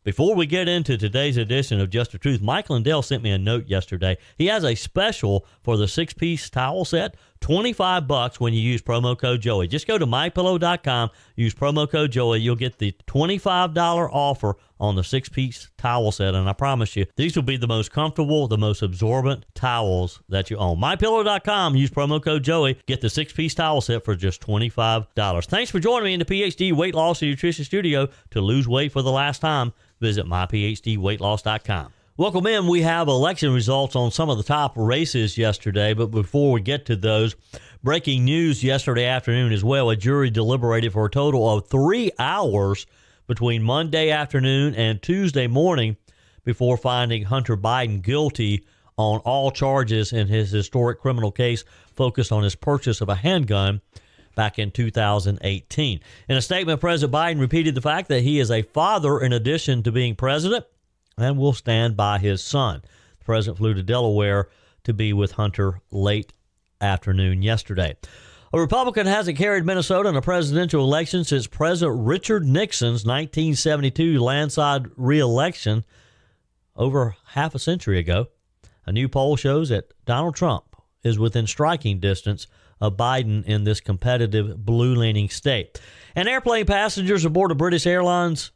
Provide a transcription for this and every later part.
Before we get into today's edition of Just the Truth, Mike Lindell sent me a note yesterday. He has a special for the 6-piece towel set, $25 when you use promo code Joey. Just go to mypillow.com, use promo code Joey. You'll get the $25 offer on the 6-piece towel set, and I promise you, these will be the most comfortable, the most absorbent towels that you own. mypillow.com, use promo code Joey. Get the 6-piece towel set for just $25. Thanks for joining me in the PhD Weight Loss and Nutrition Studio. To lose weight for the last time, visit myphdweightloss.com. Welcome in. We have election results on some of the top races yesterday, but before we get to those, breaking news yesterday afternoon as well. A jury deliberated for a total of 3 hours between Monday afternoon and Tuesday morning before finding Hunter Biden guilty on all charges in his historic criminal case focused on his purchase of a handgun back in 2018. In a statement, President Biden repeated the fact that he is a father in addition to being president and will stand by his son. The president flew to Delaware to be with Hunter late afternoon yesterday. A Republican hasn't carried Minnesota in a presidential election since President Richard Nixon's 1972 landslide re-election over half a century ago. A new poll shows that Donald Trump is within striking distance of Biden in this competitive blue-leaning state. And airplane passengers aboard a British Airways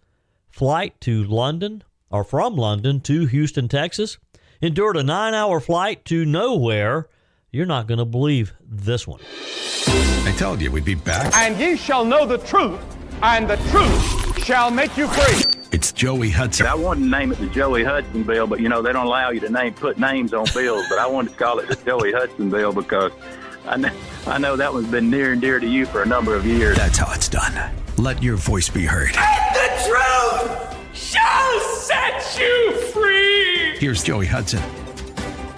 flight to London, or from London to Houston, Texas, endured a 9-hour flight to nowhere. You're not going to believe this one. I told you we'd be back. And ye shall know the truth, and the truth shall make you free. It's Joey Hudson. I wanted to name it the Joey Hudson bill, but, you know, they don't allow you to put names on bills. But I wanted to call it the Joey Hudson bill because I know that one's been near and dear to you for a number of years. That's how it's done. Let your voice be heard. And the truth shall set you free. Here's Joey Hudson.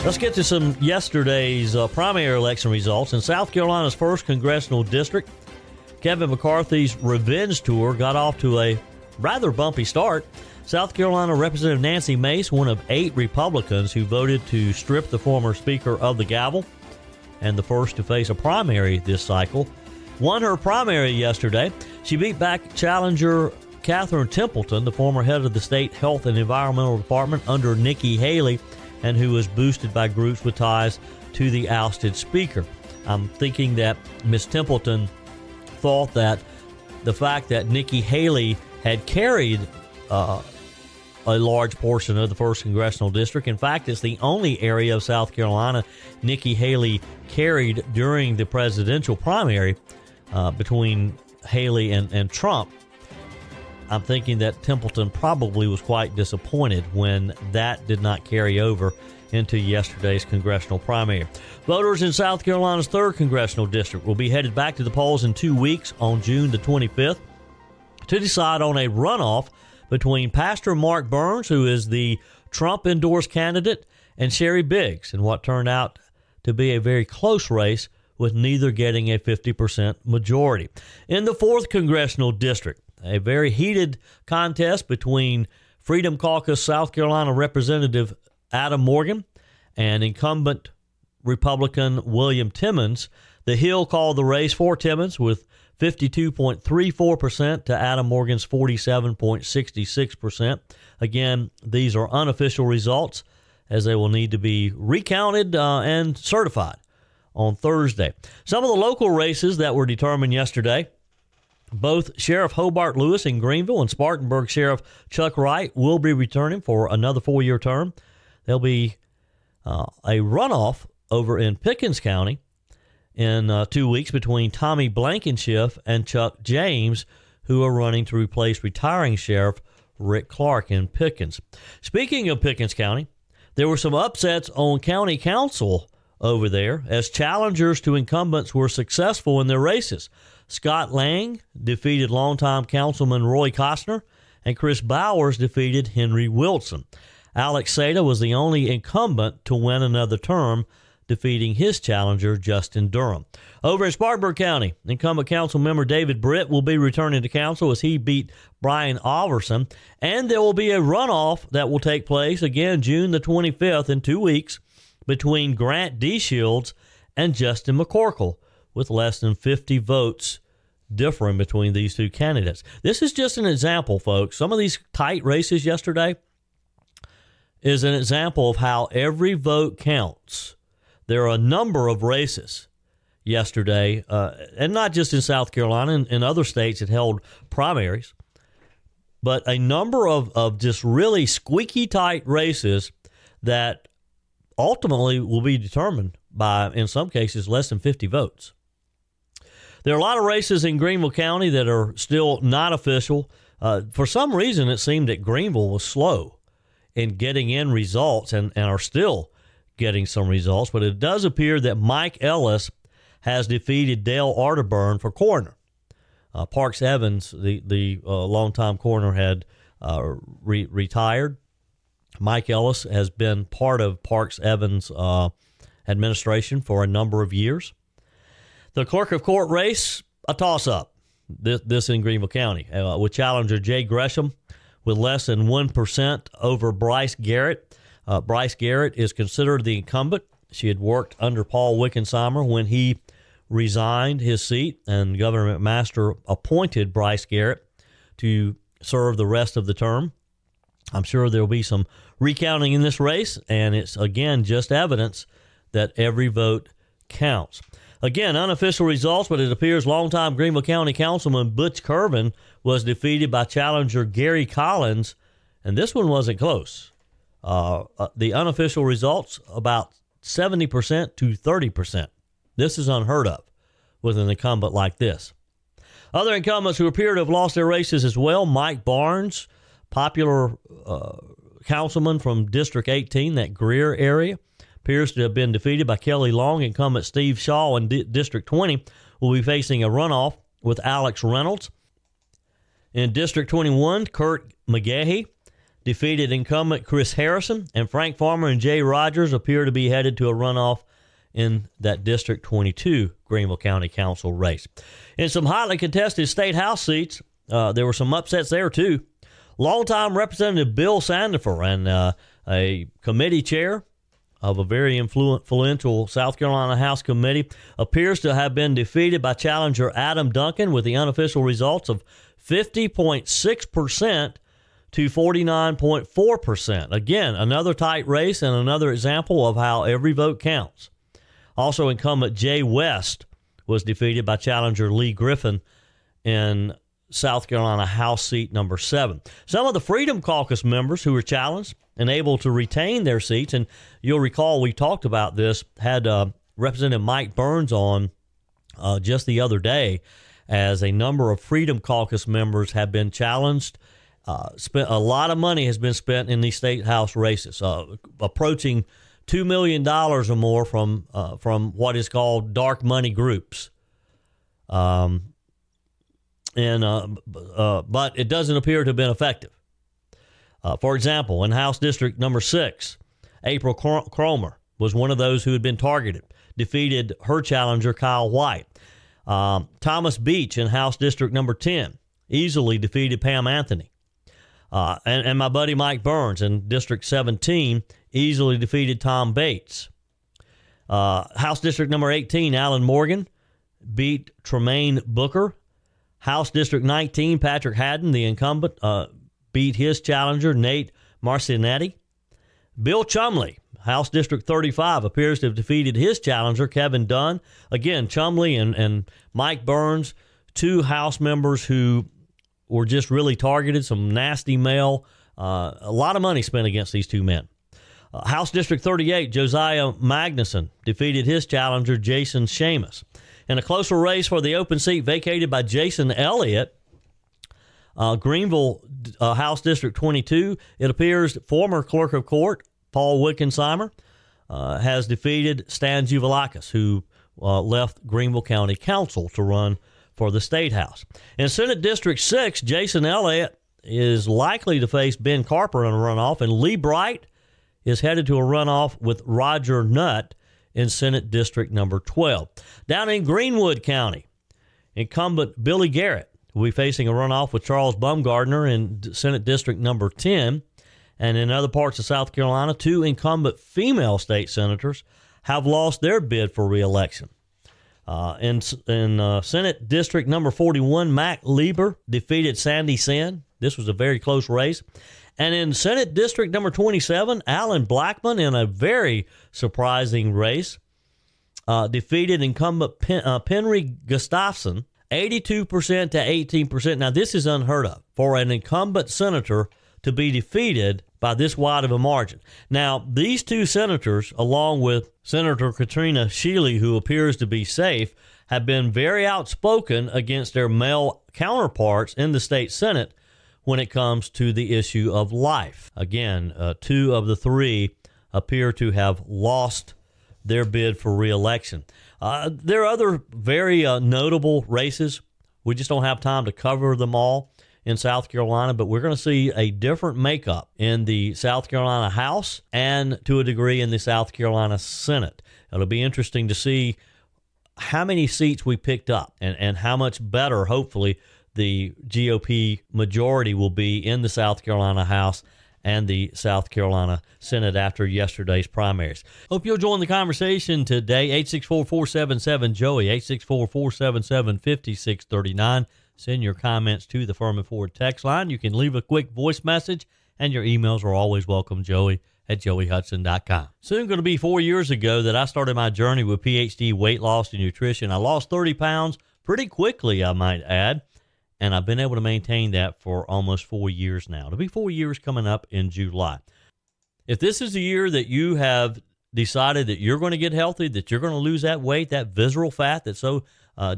Let's get to some yesterday's primary election results. In South Carolina's 1st Congressional District, Kevin McCarthy's revenge tour got off to a rather bumpy start. South Carolina Representative Nancy Mace, one of 8 Republicans who voted to strip the former Speaker of the gavel, and the first to face a primary this cycle, won her primary yesterday. She beat back challenger Catherine Templeton, the former head of the state Health and Environmental Department under Nikki Haley, and who was boosted by groups with ties to the ousted Speaker. I'm thinking that Ms. Templeton thought that the fact that Nikki Haley had carried a large portion of the 1st Congressional District. In fact, it's the only area of South Carolina Nikki Haley carried during the presidential primary between Haley and Trump. I'm thinking that Templeton probably was quite disappointed when that did not carry over into yesterday's congressional primary. Voters in South Carolina's 3rd Congressional District will be headed back to the polls in 2 weeks on June the 25th to decide on a runoff between Pastor Mark Burns, who is the Trump-endorsed candidate, and Sherry Biggs, in what turned out to be a very close race, with neither getting a 50% majority. In the 4th Congressional District, a very heated contest between Freedom Caucus South Carolina Representative Adam Morgan and incumbent Republican William Timmons. The Hill called the race for Timmons with 52.34% to Adam Morgan's 47.66%. Again, these are unofficial results as they will need to be recounted and certified on Thursday. Some of the local races that were determined yesterday: both Sheriff Hobart Lewis in Greenville and Spartanburg Sheriff Chuck Wright will be returning for another 4-year term. There'll be a runoff over in Pickens County in 2 weeks between Tommy Blankenship and Chuck James, who are running to replace retiring Sheriff Rick Clark in Pickens. Speaking of Pickens County, there were some upsets on county council over there as challengers to incumbents were successful in their races. Scott Lang defeated longtime Councilman Roy Costner, and Chris Bowers defeated Henry Wilson. Alex Seda was the only incumbent to win another term, defeating his challenger, Justin Durham. Over in Spartanburg County, incumbent council member David Britt will be returning to council as he beat Brian Alverson, and there will be a runoff that will take place again June the 25th in 2 weeks between Grant D. Shields and Justin McCorkle, with less than 50 votes differing between these two candidates. This is just an example, folks. Some of these tight races yesterday is an example of how every vote counts. There are a number of races yesterday, and not just in South Carolina, in other states that held primaries, but a number of just really squeaky tight races that ultimately will be determined by, in some cases, less than 50 votes. There are a lot of races in Greenville County that are still not official. For some reason, it seemed that Greenville was slow in getting in results and are still getting some results. But it does appear that Mike Ellis has defeated Dale Arterburn for coroner. Parks Evans, the longtime coroner, had retired. Mike Ellis has been part of Parks Evans' administration for a number of years. The clerk of court race, a toss-up, this in Greenville County, with challenger Jay Gresham with less than 1% over Bryce Garrett. Bryce Garrett is considered the incumbent. She had worked under Paul Wickensheimer when he resigned his seat, and Governor McMaster appointed Bryce Garrett to serve the rest of the term. I'm sure there will be some recounting in this race, and it's, again, just evidence that every vote counts. Again, unofficial results, but it appears longtime Greenville County Councilman Butch Kirvin was defeated by challenger Gary Collins, and this one wasn't close. The unofficial results, about 70% to 30%. This is unheard of with an incumbent like this. Other incumbents who appear to have lost their races as well, Mike Barnes, popular councilman from District 18, that Greer area, appears to have been defeated by Kelly Long. Incumbent Steve Shaw in District 20 will be facing a runoff with Alex Reynolds. In District 21, Kurt McGahee defeated incumbent Chris Harrison, and Frank Farmer and Jay Rogers appear to be headed to a runoff in that District 22 Greenville County Council race. In some hotly contested state house seats, there were some upsets there too. Longtime Representative Bill Sandifer and a committee chair of a very influential South Carolina House Committee appears to have been defeated by challenger Adam Duncan with the unofficial results of 50.6% to 49.4%. Again, another tight race and another example of how every vote counts. Also, incumbent Jay West was defeated by challenger Lee Griffin in South Carolina House seat number 7. Some of the Freedom Caucus members who were challenged and able to retain their seats, and you'll recall we talked about this, had Representative Mike Burns on just the other day, as a number of Freedom Caucus members have been challenged. A lot of money has been spent in these state house races, approaching $2 million or more from what is called dark money groups. But it doesn't appear to have been effective. For example, in House District number 6, April Cromer was one of those who had been targeted, defeated her challenger, Kyle White. Thomas Beach in House District number 10 easily defeated Pam Anthony. And my buddy Mike Burns in District 17 easily defeated Tom Bates. House District number 18, Alan Morgan beat Tremaine Booker. House District 19, Patrick Haddon, the incumbent, beat his challenger, Nate Marcinetti. Bill Chumley, House District 35, appears to have defeated his challenger, Kevin Dunn. Again, Chumley and Mike Burns, two House members who were just really targeted, some nasty mail. A lot of money spent against these two men. House District 38, Josiah Magnuson defeated his challenger, Jason Seamus. In a closer race for the open seat vacated by Jason Elliott, Greenville House District 22, it appears former clerk of court Paul Wickensheimer has defeated Stan Juvelakis, who left Greenville County Council to run for the State House. In Senate District 6, Jason Elliott is likely to face Ben Carper in a runoff, and Lee Bright is headed to a runoff with Roger Nutt in Senate District number 12. Down in Greenwood County, incumbent Billy Garrett will be facing a runoff with Charles Bumgardner in Senate District number 10. And in other parts of South Carolina, two incumbent female state senators have lost their bid for re-election. In Senate District number 41, Mac Lieber defeated Sandy Senn. This was a very close race. And in Senate District number 27, Alan Blackman, in a very surprising race, defeated incumbent Penry Gustafson 82% to 18%. Now, this is unheard of for an incumbent senator to be defeated by this wide of a margin. Now, these two senators, along with Senator Katrina Shealy, who appears to be safe, have been very outspoken against their male counterparts in the state Senate when it comes to the issue of life. Again, two of the three appear to have lost their bid for re-election. There are other very notable races. We just don't have time to cover them all in South Carolina, but we're going to see a different makeup in the South Carolina House and to a degree in the South Carolina Senate. It'll be interesting to see how many seats we picked up and how much better, hopefully, the GOP majority will be in the South Carolina House and the South Carolina Senate after yesterday's primaries. Hope you'll join the conversation today. 864-477-JOEY, 864-477-5639. Send your comments to the Furman Ford text line. You can leave a quick voice message, and your emails are always welcome, joey@joeyhudson.com. Soon going to be 4 years ago that I started my journey with PhD weight loss and nutrition. I lost 30 pounds pretty quickly, I might add, and I've been able to maintain that for almost 4 years now. It'll be 4 years coming up in July. If this is the year that you have decided that you're going to get healthy, that you're going to lose that weight, that visceral fat that's so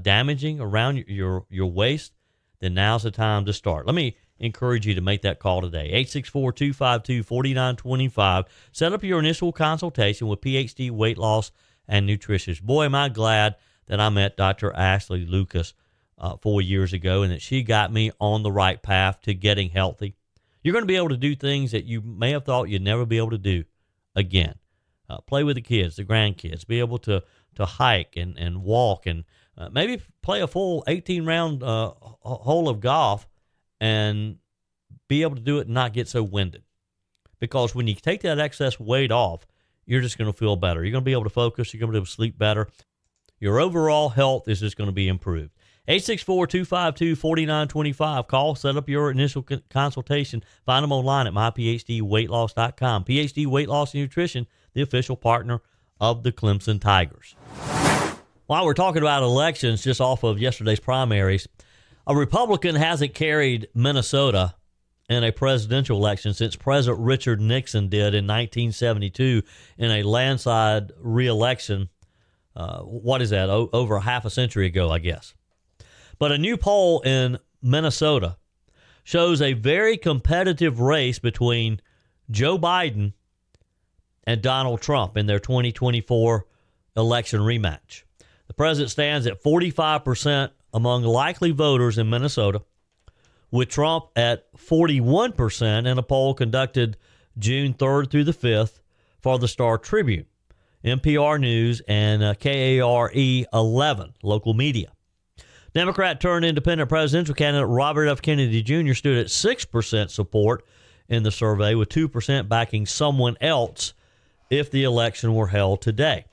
damaging around your waist, then now's the time to start. Let me encourage you to make that call today. 864-252-4925. Set up your initial consultation with PhD Weight Loss and Nutrition. Boy, am I glad that I met Dr. Ashley Lucas 4 years ago and that she got me on the right path to getting healthy. You're going to be able to do things that you may have thought you'd never be able to do again. Play with the kids, the grandkids, be able to hike and walk and maybe play a full 18-round hole of golf and be able to do it and not get so winded. Because when you take that excess weight off, you're just going to feel better. You're going to be able to focus. You're going to be able to sleep better. Your overall health is just going to be improved. 864-252-4925. Call, set up your initial consultation. Find them online at myphdweightloss.com. PhD Weight Loss and Nutrition, the official partner of the Clemson Tigers. While we're talking about elections, just off of yesterday's primaries, a Republican hasn't carried Minnesota in a presidential election since President Richard Nixon did in 1972 in a landslide re-election. What is that? Over half a century ago, I guess. But a new poll in Minnesota shows a very competitive race between Joe Biden and Donald Trump in their 2024 election rematch. The president stands at 45% among likely voters in Minnesota, with Trump at 41% in a poll conducted June 3rd through the 5th for the Star Tribune, NPR News, and KARE 11 local media. Democrat turned independent presidential candidate Robert F. Kennedy Jr. stood at 6% support in the survey, with 2% backing someone else if the election were held today.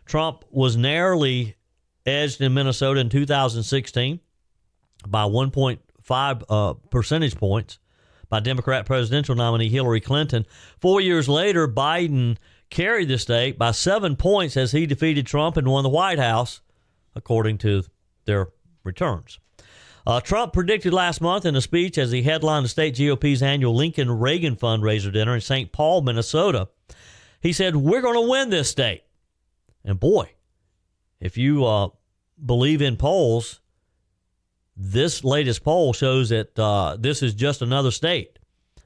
Trump was narrowly edged in Minnesota in 2016 by 1.5 percentage points by Democrat presidential nominee Hillary Clinton. 4 years later, Biden carried the state by 7 points as he defeated Trump and won the White House, according to their returns. Trump predicted last month in a speech as he headlined the state GOP's annual Lincoln Reagan fundraiser dinner in St. Paul, Minnesota. He said, "We're going to win this state." And boy, if you believe in polls, this latest poll shows that this is just another state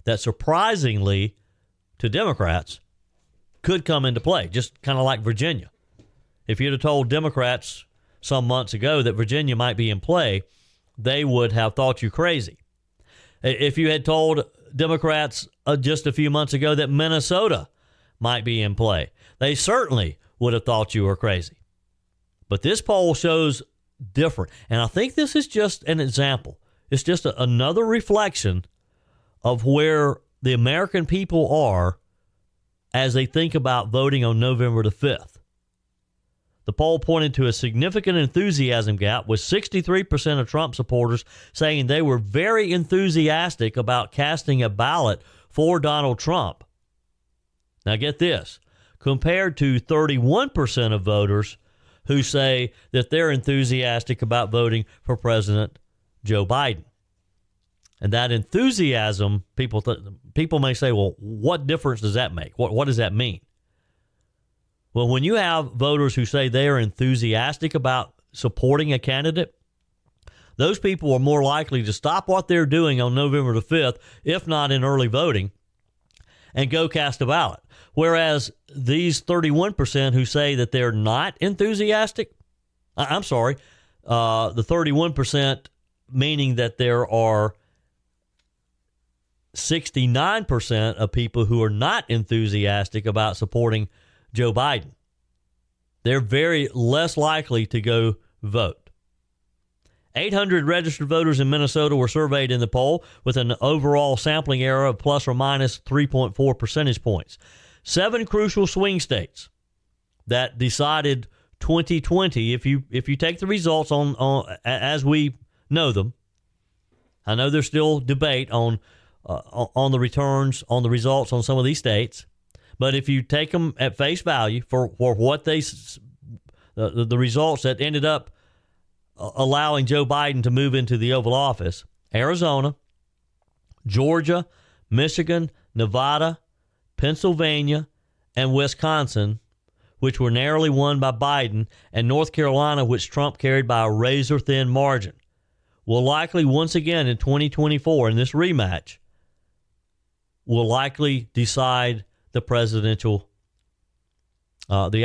that surprisingly to Democrats could come into play, just kind of like Virginia. If you'd have told Democrats some months ago that Virginia might be in play, they would have thought you crazy. If you had told Democrats just a few months ago that Minnesota might be in play, they certainly would have thought you were crazy. But this poll shows different. And I think this is just an example. It's just another reflection of where the American people are as they think about voting on November the 5th. The poll pointed to a significant enthusiasm gap, with 63% of Trump supporters saying they were very enthusiastic about casting a ballot for Donald Trump. Now get this, compared to 31% of voters who say that they're enthusiastic about voting for President Joe Biden. And that enthusiasm, people may say, well, what difference does that make? What does that mean? Well, when you have voters who say they are enthusiastic about supporting a candidate, those people are more likely to stop what they're doing on November the 5th, if not in early voting, and go cast a ballot. Whereas these 31% who say that they're not enthusiastic, the 31% meaning that there are 69% of people who are not enthusiastic about supporting Joe Biden. They're very less likely to go vote. 800 registered voters in Minnesota were surveyed in the poll, with an overall sampling error of plus or minus 3.4 percentage points. 7 crucial swing states that decided 2020. If you take the results on as we know them, I know there's still debate on the returns, on the results on some of these states. But if you take them at face value for what the results that ended up allowing Joe Biden to move into the Oval Office, Arizona, Georgia, Michigan, Nevada, Pennsylvania, and Wisconsin, which were narrowly won by Biden, and North Carolina, which Trump carried by a razor-thin margin, will likely once again in 2024, in this rematch, will likely decide the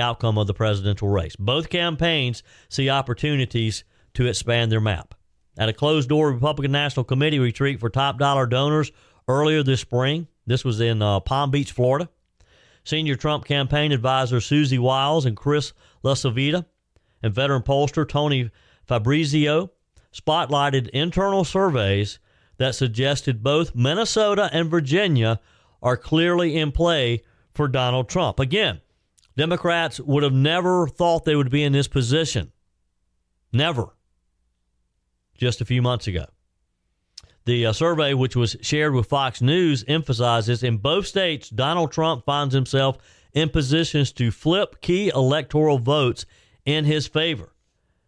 outcome of the presidential race. Both campaigns see opportunities to expand their map. At a closed-door Republican National Committee retreat for top-dollar donors earlier this spring, this was in Palm Beach, Florida, senior Trump campaign advisor Susie Wiles and Chris LaCivita and veteran pollster Tony Fabrizio spotlighted internal surveys that suggested both Minnesota and Virginia are clearly in play for Donald Trump. Again, Democrats would have never thought they would be in this position. Never. Just a few months ago. The survey, which was shared with Fox News, emphasizes in both states, Donald Trump finds himself in positions to flip key electoral votes in his favor.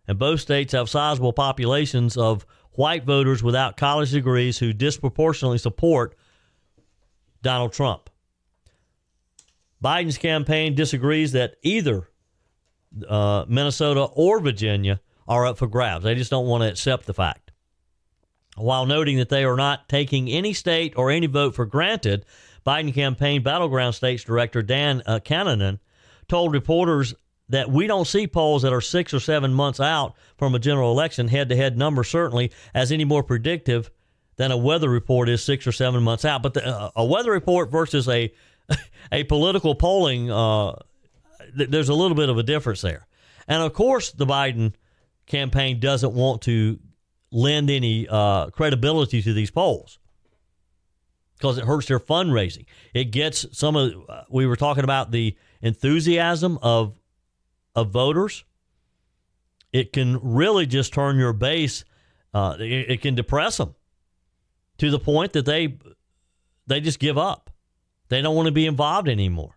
And both states have sizable populations of white voters without college degrees who disproportionately support Donald Trump. Biden's campaign disagrees that either Minnesota or Virginia are up for grabs. They just don't want to accept the fact. While noting that they are not taking any state or any vote for granted, Biden campaign Battleground States Director Dan Cannon told reporters that we don't see polls that are 6 or 7 months out from a general election, head-to-head numbers certainly, as any more predictive than a weather report is 6 or 7 months out. But a weather report versus a political polling, there's a little bit of a difference there. And, of course, the Biden campaign doesn't want to lend any credibility to these polls because it hurts their fundraising. It gets some of we were talking about the enthusiasm of voters. It can really just turn your base. It can depress them to the point that they just give up. They don't want to be involved anymore.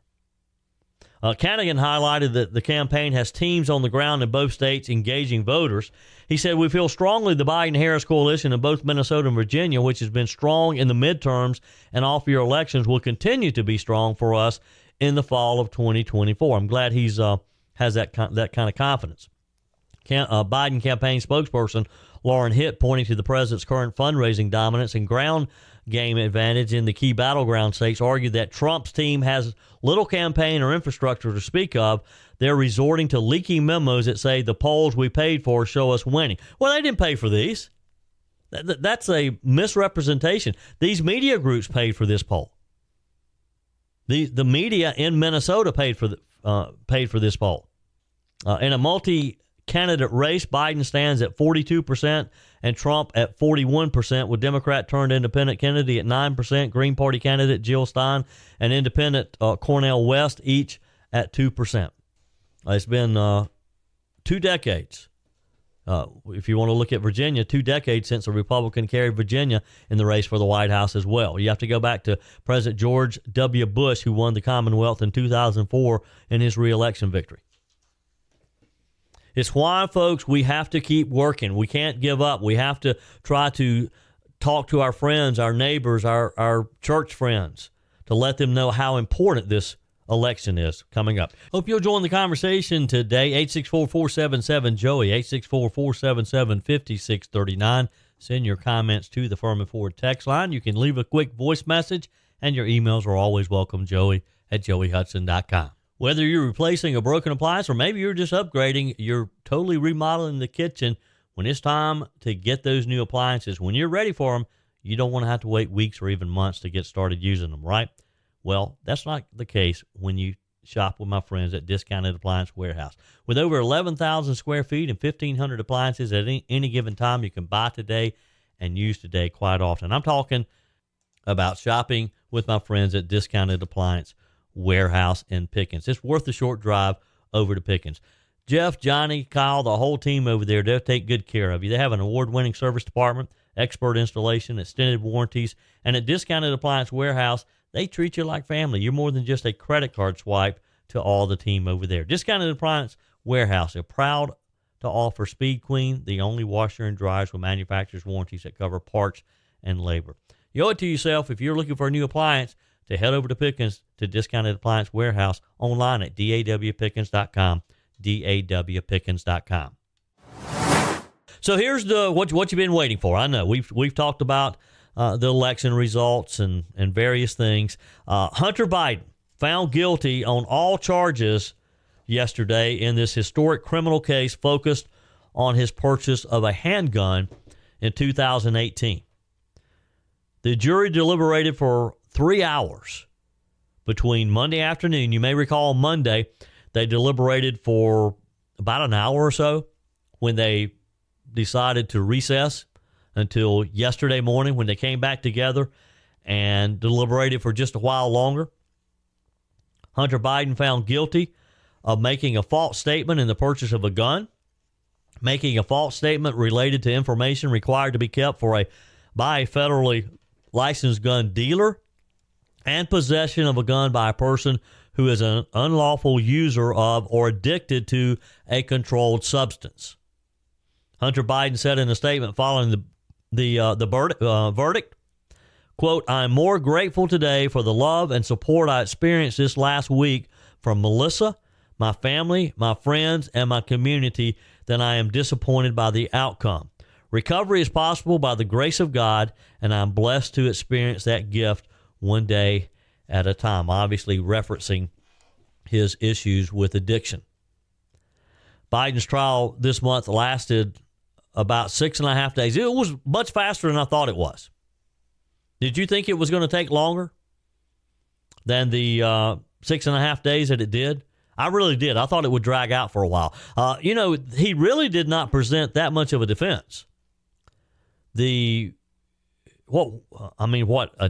Canagan highlighted that the campaign has teams on the ground in both states engaging voters. He said, we feel strongly the Biden-Harris coalition in both Minnesota and Virginia, which has been strong in the midterms and off-year elections, will continue to be strong for us in the fall of 2024. I'm glad he's has that kind of confidence. Biden campaign spokesperson Lauren Hitt, pointing to the president's current fundraising dominance and ground game advantage in the key battleground states, argued that Trump's team has little campaign or infrastructure to speak of. They're resorting to leaking memos that say the polls we paid for show us winning. Well, they didn't pay for these. That's a misrepresentation. These media groups paid for this poll. The media in Minnesota paid for this poll. In a multi-candidate race, Biden stands at 42% and Trump at 41%, with Democrat-turned-independent Kennedy at 9%, Green Party candidate Jill Stein and independent Cornel West each at 2%. It's been 2 decades. If you want to look at Virginia, 2 decades since a Republican carried Virginia in the race for the White House as well. You have to go back to President George W. Bush, who won the Commonwealth in 2004 in his reelection victory. It's why, folks, we have to keep working. We can't give up. We have to try to talk to our friends, our neighbors, our church friends, to let them know how important this election is coming up. Hope you'll join the conversation today. 864-477-JOEY, 864-477-5639. Send your comments to the Furman Ford text line. You can leave a quick voice message, and your emails are always welcome, joey@joeyhudson.com. Whether you're replacing a broken appliance or maybe you're just upgrading, you're totally remodeling the kitchen, when it's time to get those new appliances, when you're ready for them, you don't want to have to wait weeks or even months to get started using them, right? Well, that's not the case when you shop with my friends at Discounted Appliance Warehouse. With over 11,000 square feet and 1,500 appliances at any given time, you can buy today and use today quite often. I'm talking about shopping with my friends at Discounted Appliance Warehouse in Pickens. It's worth the short drive over to Pickens. Jeff, Johnny, Kyle, the whole team over there, they'll take good care of you. They have an award-winning service department, expert installation, extended warranties, and at Discounted Appliance Warehouse, they treat you like family. You're more than just a credit card swipe to all the team over there. Discounted Appliance Warehouse, they're proud to offer Speed Queen, the only washer and dryers with manufacturer's warranties that cover parts and labor. You owe it to yourself, if you're looking for a new appliance, to head over to Pickens to Discounted Appliance Warehouse online at dawpickens.com, dawpickens.com. So here's what you've been waiting for. I know we've talked about the election results and various things. Hunter Biden found guilty on all charges yesterday in this historic criminal case focused on his purchase of a handgun in 2018. The jury deliberated for 3 hours between Monday afternoon. You may recall Monday, they deliberated for about an hour or so when they decided to recess until yesterday morning when they came back together and deliberated for just a while longer. Hunter Biden found guilty of making a false statement in the purchase of a gun, making a false statement related to information required to be kept by a federally licensed gun dealer, and possession of a gun by a person who is an unlawful user of or addicted to a controlled substance. Hunter Biden said in a statement following the verdict, quote, "I'm more grateful today for the love and support I experienced this last week from Melissa, my family, my friends, and my community than I am disappointed by the outcome. Recovery is possible by the grace of God, and I'm blessed to experience that gift one day at a time," obviously referencing his issues with addiction. Biden's trial this month lasted about 6.5 days. It was much faster than I thought it was. Did you think it was going to take longer than the 6.5 days that it did? I really did. I thought it would drag out for a while. He really did not present that much of a defense. A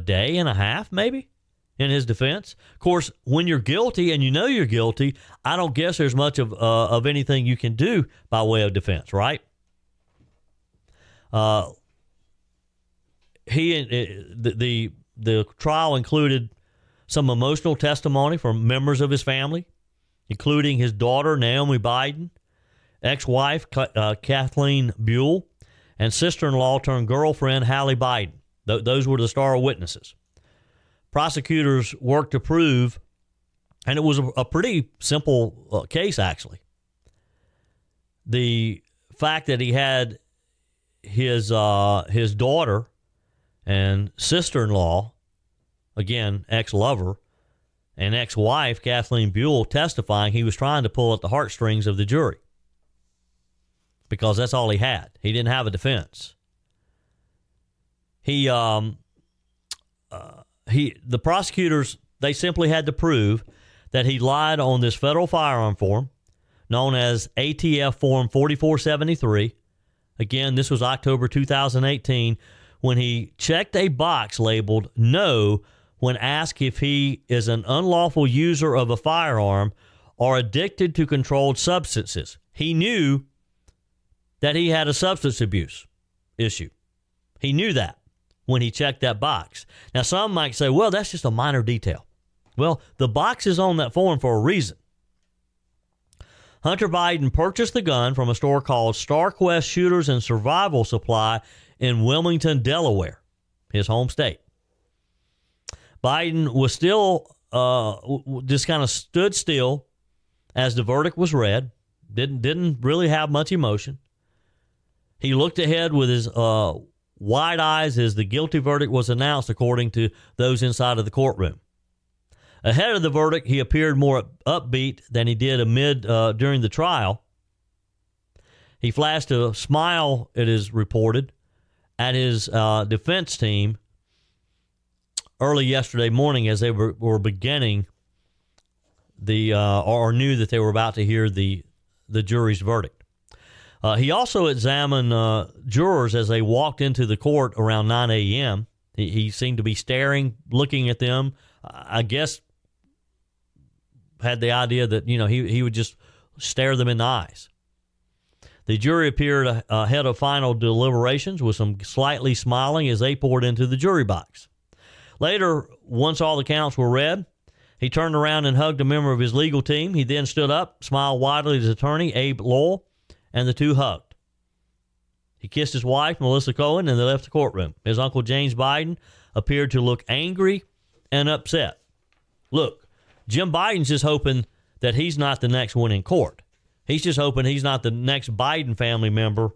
day and a half maybe in his defense? Of course, when you're guilty and you know you're guilty, I don't guess there's much of anything you can do by way of defense, right? The trial included some emotional testimony from members of his family, including his daughter, Naomi Biden, ex-wife, Kathleen Buell, and sister-in-law turned girlfriend, Hallie Biden. Those were the star witnesses. Prosecutors worked to prove, and it was a pretty simple case, actually. The fact that he had his daughter and sister-in-law, again, ex-lover, and ex-wife, Kathleen Buell, testifying he was trying to pull at the heartstrings of the jury because that's all he had. He didn't have a defense. The prosecutors, they simply had to prove that he lied on this federal firearm form known as ATF Form 4473. Again, this was October 2018 when he checked a box labeled no when asked if he is an unlawful user of a firearm are addicted to controlled substances. He knew that he had a substance abuse issue. He knew that when he checked that box. Now, some might say, well, that's just a minor detail. Well, the box is on that form for a reason. Hunter Biden purchased the gun from a store called StarQuest Shooters and Survival Supply in Wilmington, Delaware, his home state. Biden was still just kind of stood still as the verdict was read. Didn't really have much emotion. He looked ahead with his wide eyes as the guilty verdict was announced, according to those inside of the courtroom. Ahead of the verdict, he appeared more upbeat than he did during the trial. He flashed a smile, it is reported, at his defense team early yesterday morning as they were beginning or knew that they were about to hear the jury's verdict. He also examined jurors as they walked into the court around 9 a.m. He seemed to be staring, looking at them. I guess had the idea that, he would just stare them in the eyes. The jury appeared ahead of final deliberations with some slightly smiling as they poured into the jury box. Later, once all the counts were read, he turned around and hugged a member of his legal team. He then stood up, smiled widely at his attorney, Abe Lowell, and the two hugged. He kissed his wife, Melissa Cohen, and they left the courtroom. His uncle, James Biden, appeared to look angry and upset. Look, Jim Biden's just hoping that he's not the next one in court. He's just hoping he's not the next Biden family member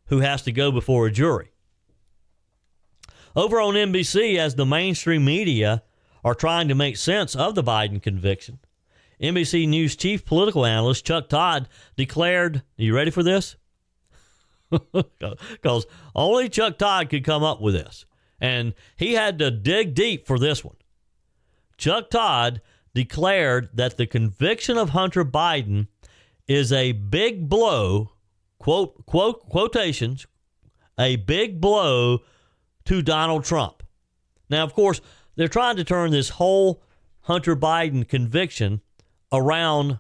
who has to go before a jury. Over on NBC, as the mainstream media are trying to make sense of the Biden conviction, NBC News chief political analyst Chuck Todd declared, are you ready for this? Because only Chuck Todd could come up with this. And he had to dig deep for this one. Chuck Todd declared that the conviction of Hunter Biden is a big blow, quotations, a big blow to Donald Trump. Now, of course, they're trying to turn this whole Hunter Biden conviction around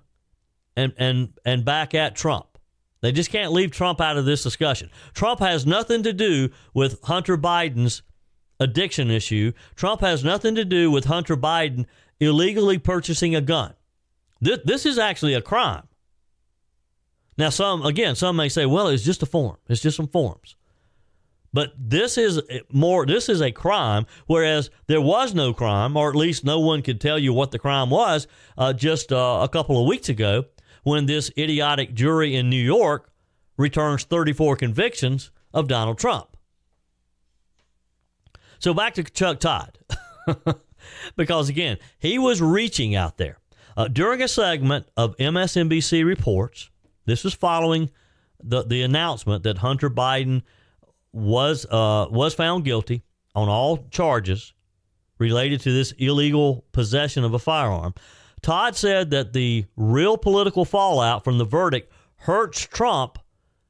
and back at Trump. They just can't leave Trump out of this discussion. Trump has nothing to do with Hunter Biden's addiction issue. Trump has nothing to do with Hunter Biden illegally purchasing a gun. This is actually a crime. Now, some may say, well, it's just a form. It's just some forms. But this is a crime, whereas there was no crime, or at least no one could tell you what the crime was just a couple of weeks ago when this idiotic jury in New York returns 34 convictions of Donald Trump. So back to Chuck Todd, because, again, he was reaching out there. During a segment of MSNBC Reports, this was following the announcement that Hunter Biden was found guilty on all charges related to this illegal possession of a firearm. Todd said that the real political fallout from the verdict hurts Trump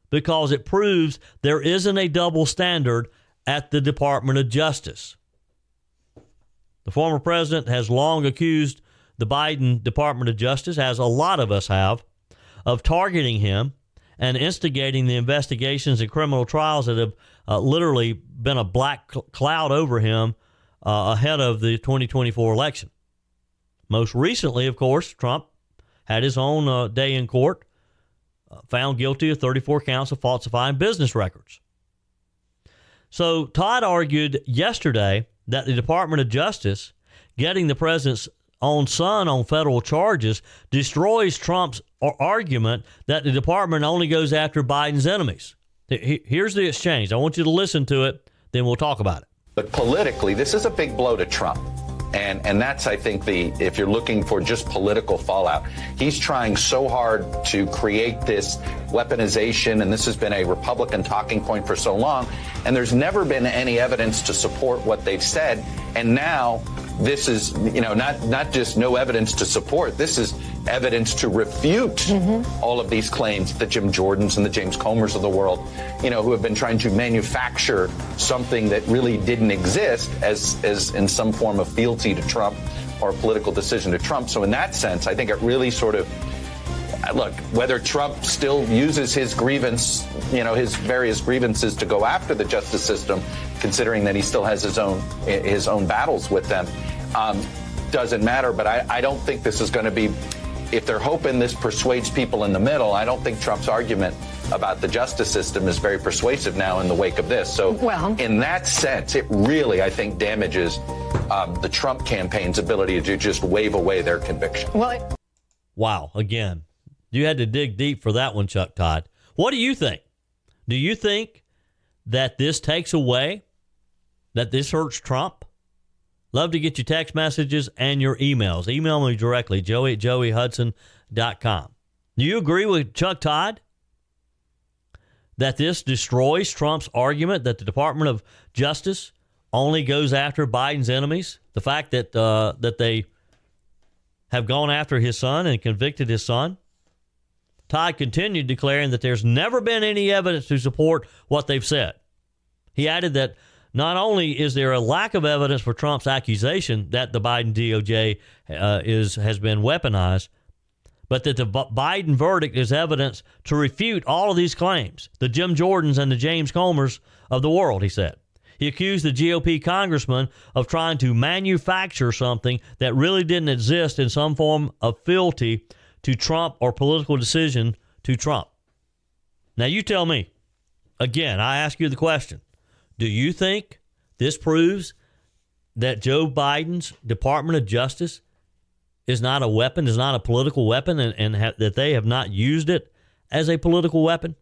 because it proves there isn't a double standard at the Department of Justice. The former president has long accused the Biden Department of Justice, as a lot of us have, of targeting him and instigating the investigations and criminal trials that have literally been a black cloud over him ahead of the 2024 election. Most recently, of course, Trump had his own day in court, found guilty of 34 counts of falsifying business records. So Todd argued yesterday that the Department of Justice getting the president's own son on federal charges destroys Trump's argument that the department only goes after Biden's enemies. Here's the exchange. I want you to listen to it, then we'll talk about it. But politically, this is a big blow to Trump. And that's, I think, if you're looking for just political fallout, he's trying so hard to create this weaponization, and this has been a Republican talking point for so long, and there's never been any evidence to support what they've said. And now this is, not just no evidence to support, this is evidence to refute all of these claims, the Jim Jordans and the James Comers of the world, who have been trying to manufacture something that really didn't exist as in some form of fealty to Trump or a political decision to Trump. So in that sense, I think it really sort of, look, whether Trump still uses his grievance, his various grievances to go after the justice system, considering that he still has his own battles with them, doesn't matter. But I don't think this is going to be, if they're hoping this persuades people in the middle, I don't think Trump's argument about the justice system is very persuasive now in the wake of this. So in that sense, it really, I think, damages the Trump campaign's ability to just wave away their conviction. Wow. Again, you had to dig deep for that one, Chuck Todd. What do you think? Do you think that this takes away, that this hurts Trump? Love to get your text messages and your emails. Email me directly, joey@joeyhudson.com. Do you agree with Chuck Todd that this destroys Trump's argument that the Department of Justice only goes after Biden's enemies? The fact that that they have gone after his son and convicted his son? Todd continued declaring that there's never been any evidence to support what they've said. He added that not only is there a lack of evidence for Trump's accusation that the Biden DOJ has been weaponized, but that the Biden verdict is evidence to refute all of these claims, the Jim Jordans and the James Comers of the world, he said. He accused the GOP congressman of trying to manufacture something that really didn't exist in some form of fealty to Trump or political decision to Trump. Now, you tell me. Again, I ask you the question. Do you think this proves that Joe Biden's Department of Justice is not a weapon, is not a political weapon, and that they have not used it as a political weapon?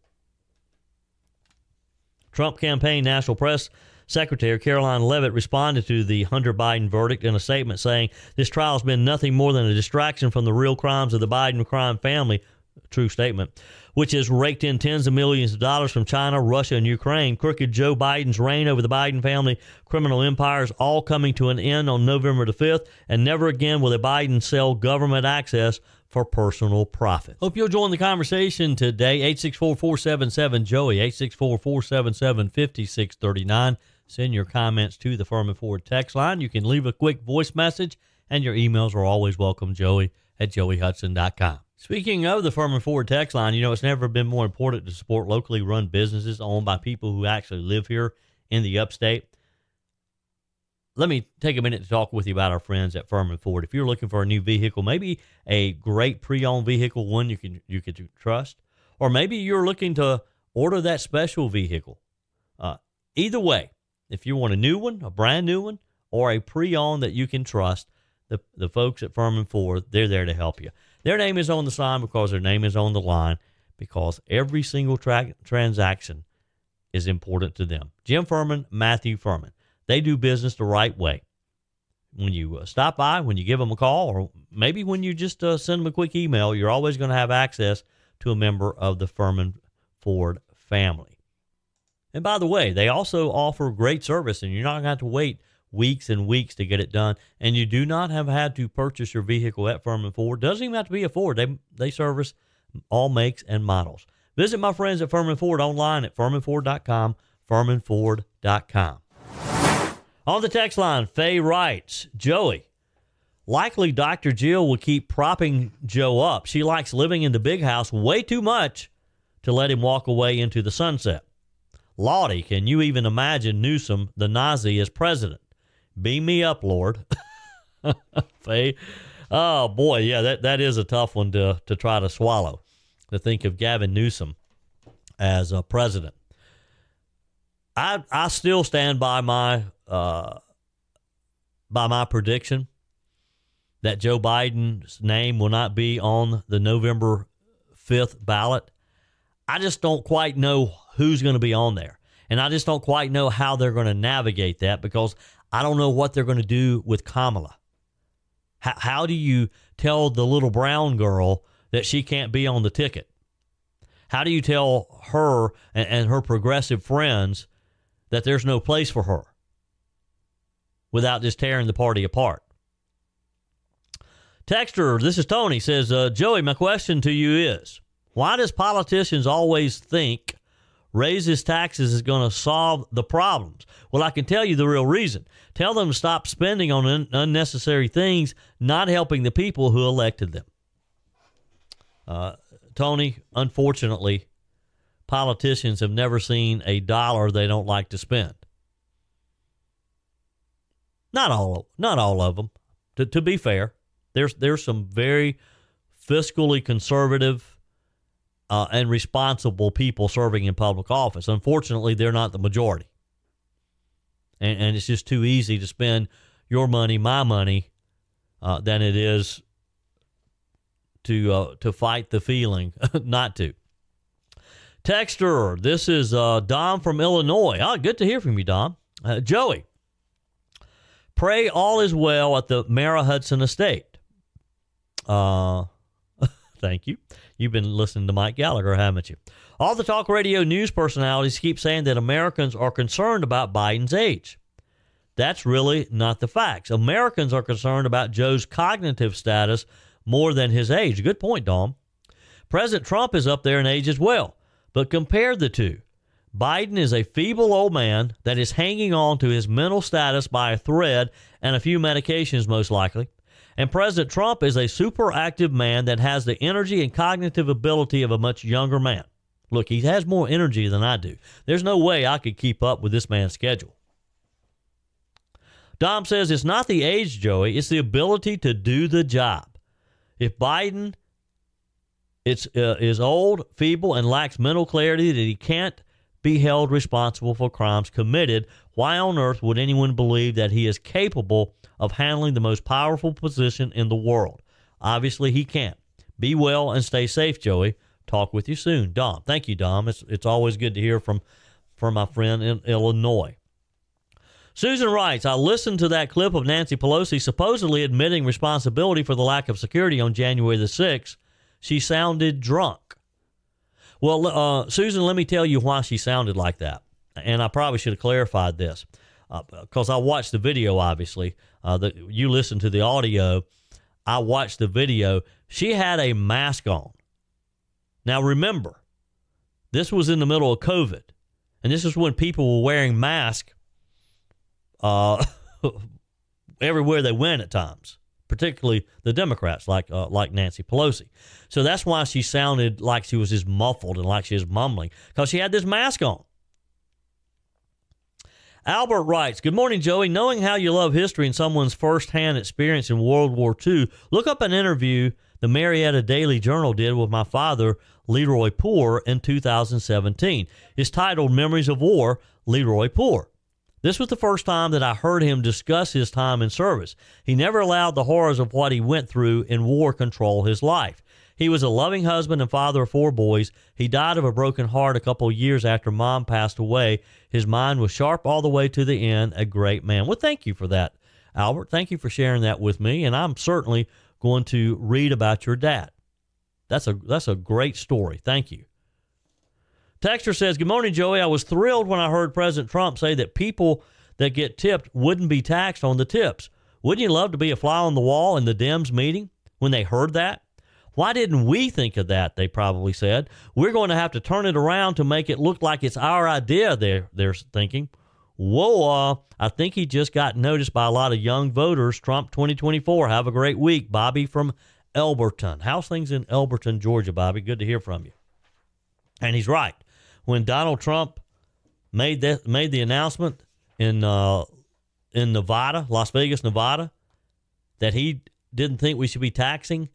Trump campaign National Press Secretary Caroline Leavitt responded to the Hunter Biden verdict in a statement saying, "This trial has been nothing more than a distraction from the real crimes of the Biden crime family," true statement, "which has raked in tens of millions of dollars from China, Russia, and Ukraine. Crooked Joe Biden's reign over the Biden family criminal empires all coming to an end on November the 5th, and never again will a Biden sell government access for personal profit." Hope you'll join the conversation today. 864-477-JOEY, 864-477-5639. Send your comments to the Furman Ford text line. You can leave a quick voice message, and your emails are always welcome, joey@joeyhudson.com. Speaking of the Furman Ford text line, it's never been more important to support locally run businesses owned by people who actually live here in the upstate. Let me take a minute to talk with you about our friends at Furman Ford. If you're looking for a new vehicle, maybe a great pre-owned vehicle, one you can trust, or maybe you're looking to order that special vehicle. Either way, if you want a new one, a brand new one, or a pre-owned that you can trust, the folks at Furman Ford, they're there to help you. Their name is on the sign because their name is on the line, because every single transaction is important to them. Jim Furman, Matthew Furman. They do business the right way. When you stop by, when you give them a call, or maybe when you just send them a quick email, you're always going to have access to a member of the Furman Ford family. And by the way, they also offer great service, and you're not going to have to wait weeks and weeks to get it done. And you do not have had to purchase your vehicle at Furman Ford. Doesn't even have to be a Ford. They service all makes and models. Visit my friends at Furman Ford online at furmanford.com, furmanford.com. On the text line, Faye writes, "Joey, likely Dr. Jill will keep propping Joe up. She likes living in the big house way too much to let him walk away into the sunset. Lottie, can you even imagine Newsom, the Nazi, as president? Beam me up, Lord." Faye, oh boy, yeah, that is a tough one to try to swallow, to think of Gavin Newsom as a president. I still stand by my prediction that Joe Biden's name will not be on the November 5th ballot. I just don't quite know who's going to be on there. And I just don't quite know how they're going to navigate that, because I don't know what they're going to do with Kamala. How do you tell the little brown girl that she can't be on the ticket? How do you tell her and her progressive friends that there's no place for her without just tearing the party apart? Texter, this is Tony, says, "Joey, my question to you is, why does politicians always think Raises taxes is going to solve the problems. Well, I can tell you the real reason. Tell them to stop spending on unnecessary things, not helping the people who elected them. Tony, unfortunately, politicians have never seen a dollar they don't like to spend. Not all of them. To be fair, there's some very fiscally conservative and responsible people serving in public office. Unfortunately, they're not the majority. And it's just too easy to spend your money, my money, than it is to fight the feeling not to. Texter, this is Dom from Illinois. Oh, good to hear from you, Dom. Joey, pray all is well at the Mara Hudson estate. Thank you. You've been listening to Mike Gallagher, haven't you? All the talk radio news personalities keep saying that Americans are concerned about Biden's age. That's really not the facts. Americans are concerned about Joe's cognitive status more than his age. Good point, Dom. President Trump is up there in age as well. But compare the two. Biden is a feeble old man that is hanging on to his mental status by a thread and a few medications, most likely. And President Trump is a super active man that has the energy and cognitive ability of a much younger man. Look, he has more energy than I do. There's no way I could keep up with this man's schedule. Dom says it's not the age, Joey. It's the ability to do the job. If Biden is old, feeble, and lacks mental clarity that he can't be held responsible for crimes committed, why on earth would anyone believe that he is capable of handling the most powerful position in the world? Obviously, he can't. Be well and stay safe, Joey. Talk with you soon. Dom. Thank you, Dom. It's always good to hear from my friend in Illinois. Susan writes, I listened to that clip of Nancy Pelosi supposedly admitting responsibility for the lack of security on January the 6th. She sounded drunk. Well, Susan, let me tell you why she sounded like that. And I probably should have clarified this because I watched the video, obviously. You listened to the audio. I watched the video. She had a mask on. Now, remember, this was in the middle of COVID. And this is when people were wearing masks everywhere they went at times, particularly the Democrats like Nancy Pelosi. So that's why she sounded like she was just muffled and like she was mumbling, because she had this mask on. Albert writes, good morning, Joey. Knowing how you love history and someone's firsthand experience in World War II, look up an interview the Marietta Daily Journal did with my father, Leroy Poor, in 2017. It's titled Memories of War, Leroy Poor. This was the first time that I heard him discuss his time in service. He never allowed the horrors of what he went through in war control his life. He was a loving husband and father of 4 boys. He died of a broken heart a couple years after Mom passed away. His mind was sharp all the way to the end, a great man. Well, thank you for that, Albert. Thank you for sharing that with me, and I'm certainly going to read about your dad. That's a great story. Thank you. Texter says, good morning, Joey. I was thrilled when I heard President Trump say that people that get tipped wouldn't be taxed on the tips. Wouldn't you love to be a fly on the wall in the Dems meeting when they heard that? Why didn't we think of that, they probably said. We're going to have to turn it around to make it look like it's our idea, they're thinking. Whoa, I think he just got noticed by a lot of young voters. Trump 2024. Have a great week. Bobby from Elberton. How's things in Elberton, Georgia, Bobby? Good to hear from you. And he's right. When Donald Trump made the announcement in Nevada, Las Vegas, Nevada, that he didn't think we should be taxing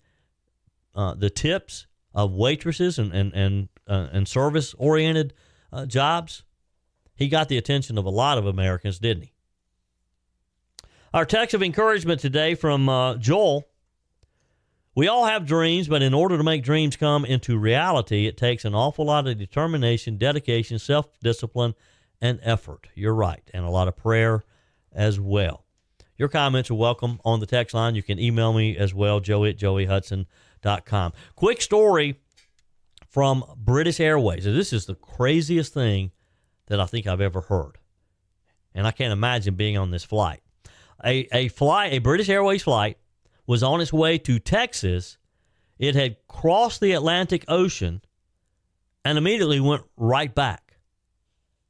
the tips of waitresses and service-oriented jobs, he got the attention of a lot of Americans, didn't he? Our text of encouragement today from Joel. We all have dreams, but in order to make dreams come into reality, it takes an awful lot of determination, dedication, self-discipline, and effort. You're right, and a lot of prayer as well. Your comments are welcome on the text line. You can email me as well, joey@joeyhudson.com. Quick story from British Airways. This is the craziest thing that I think I've ever heard, and I can't imagine being on this flight. A British Airways flight was on its way to Texas. It had crossed the Atlantic Ocean and immediately went right back.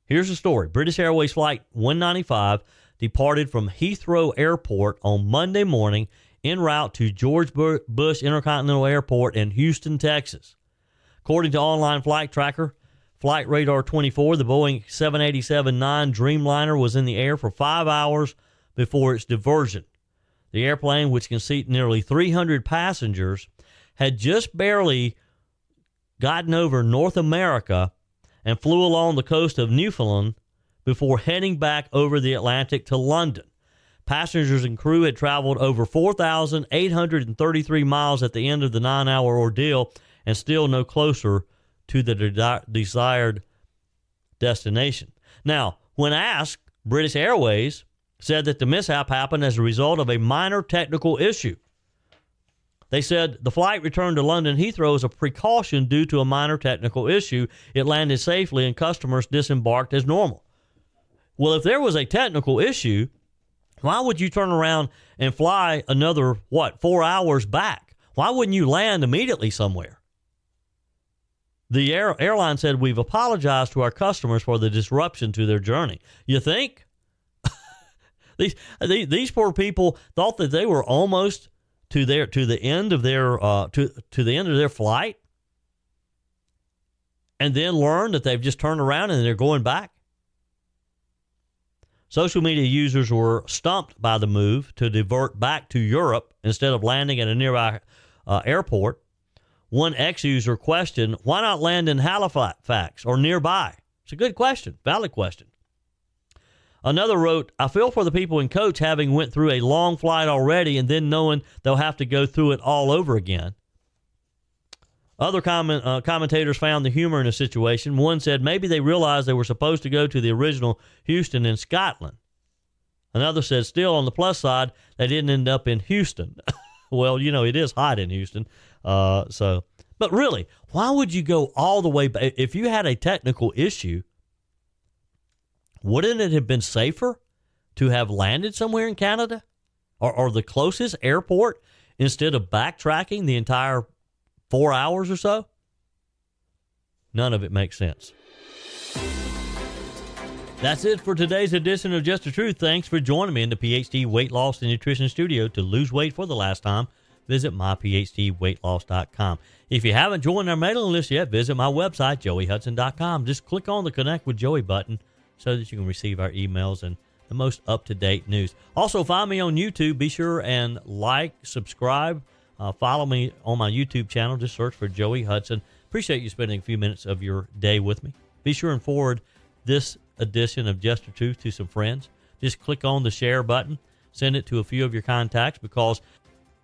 Here's the story. British Airways Flight 195 departed from Heathrow Airport on Monday morning en route to George Bush Intercontinental Airport in Houston, Texas. According to online flight tracker, Flight Radar 24, the Boeing 787-9 Dreamliner was in the air for 5 hours before its diversion. The airplane, which can seat nearly 300 passengers, had just barely gotten over North America and flew along the coast of Newfoundland before heading back over the Atlantic to London. Passengers and crew had traveled over 4,833 miles at the end of the 9-hour ordeal and still no closer to the desired destination. Now, when asked, British Airways said that the mishap happened as a result of a minor technical issue. They said the flight returned to London Heathrow as a precaution due to a minor technical issue. It landed safely and customers disembarked as normal. Well, if there was a technical issue, why would you turn around and fly another, 4 hours back? Why wouldn't you land immediately somewhere? The airline said, we've apologized to our customers for the disruption to their journey. You think? These poor people thought that they were almost to the end of their flight, and then learned that they've just turned around and they're going back. Social media users were stumped by the move to divert back to Europe instead of landing at a nearby airport. One ex-user questioned, why not land in Halifax or nearby? It's a good question, valid question. Another wrote, I feel for the people in coach having went through a long flight already and then knowing they'll have to go through it all over again. Other commentators found the humor in the situation. One said maybe they realized they were supposed to go to the original Houston in Scotland. Another said still on the plus side, they didn't end up in Houston. Well, it is hot in Houston. But really, why would you go all the way back? If you had a technical issue, wouldn't it have been safer to have landed somewhere in Canada or the closest airport instead of backtracking the entire 4 hours or so? None of it makes sense. That's it for today's edition of Just the Truth. Thanks for joining me in the PhD Weight Loss and Nutrition Studio. To lose weight for the last time, visit myphdweightloss.com. If you haven't joined our mailing list yet, visit my website, joeyhudson.com. Just click on the Connect with Joey button so that you can receive our emails and the most up-to-date news. Also, find me on YouTube. Be sure and like, subscribe, follow me on my YouTube channel. Just search for Joey Hudson. Appreciate you spending a few minutes of your day with me. Be sure and forward this edition of Just the Truth to some friends. Just click on the share button. Send it to a few of your contacts, because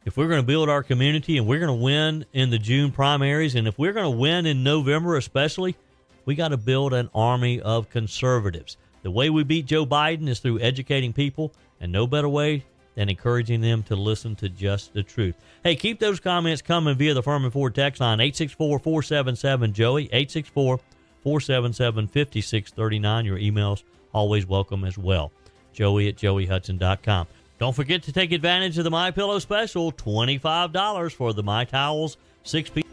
if we're going to build our community and we're going to win in the June primaries, and if we're going to win in November especially, we got to build an army of conservatives. The way we beat Joe Biden is through educating people, and no better way than encouraging them to listen to Just the Truth. Hey, keep those comments coming via the Furman Ford text line, 864-477-JOEY, 864-477-5639. Your emails always welcome as well. Joey@joeyhudson.com. Don't forget to take advantage of the MyPillow special, $25 for the My Towels 6-piece.